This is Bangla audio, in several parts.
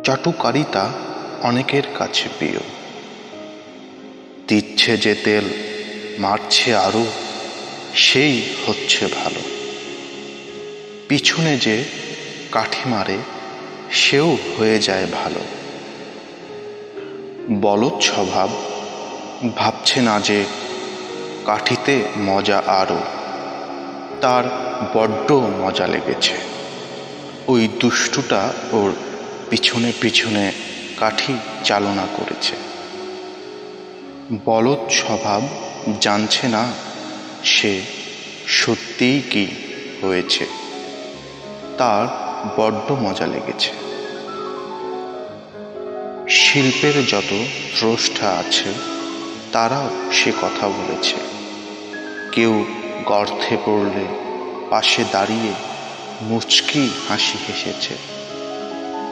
চাটুকারিতা অনেকের কাছে প্রিয়। দিচ্ছে যে তেল, মারছে আরও, সেই হচ্ছে ভালো। পিছনে যে কাঠি মারে, সেও হয়ে যায় ভালো। বলদ স্বভাব, ভাবছে না যে কাঠিতে মজা আরও, তার বড্ড মজা লেগেছে। ওই দুষ্টুটা ওর পিছনে পিছনে কাঠি চালনা করেছে। বলদ স্বভাব জানছে না সে সত্যিই কি হয়েছে, তার বড্ড মজা লেগেছে। শিল্পের যত স্রষ্টা আছে তারাও সে কথা বলেছে। কেউ গর্তে পড়লে পাশে দাঁড়িয়ে মুচকি হাসি হেসেছে।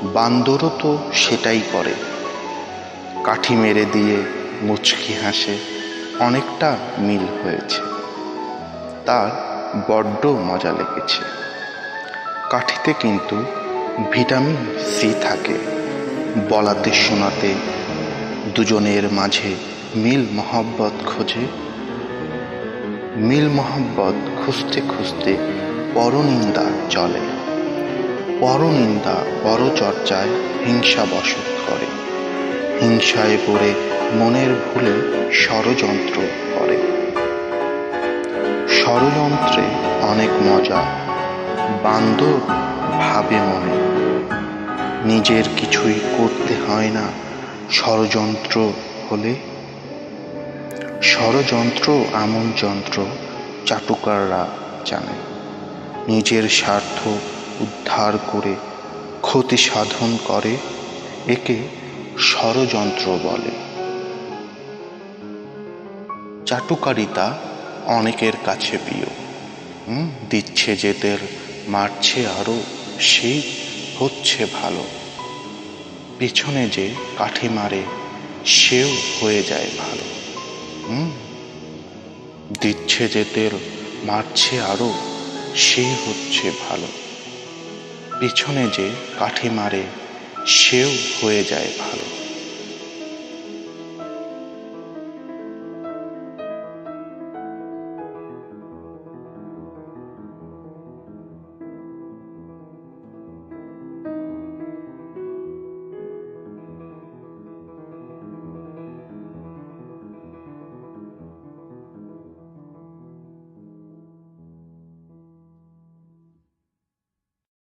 বান্দরও তো সেটাই করে, কাঠি মেরে দিয়ে মুচকি হাসে। অনেকটা মিল হয়েছে, তার বড্ড মজা লেগেছে। কাঠিতে কিন্তু ভিটামিন সি থাকে। বলাতে শোনাতে দুজনের মাঝে মিল মহব্বত খোঁজে। মিল মহব্বত খুঁজতে খুঁজতে পরনিন্দা চলে। পরনিন্দা পরচর্চায় হিংসা বশত করে। হিংসায় পড়ে মনের ভুলে ষড়যন্ত্র করে। ষড়যন্ত্রে অনেক মজা, বান্দর ভাবে মনে। নিজের কিছুই করতে হয় না ষড়যন্ত্র হলে। ষড়যন্ত্র এমন যন্ত্র চাটুকাররা জানে। নিজের স্বার্থ উদ্ধার করে ক্ষতি সাধন করে, একে ষড়যন্ত্র বলে। চাটুকারিতা অনেকের কাছে প্রিয়। দিচ্ছে যে তেল, মারছে আরও, সেই হচ্ছে ভালো। পিছনে যে কাঠি মারে, সেও হয়ে যায় ভালো। দিচ্ছে যে তেল, মারছে আরও, সে হচ্ছে ভালো। পিছনে যে কাঠি মারে, সেও হয়ে যায় ভালো।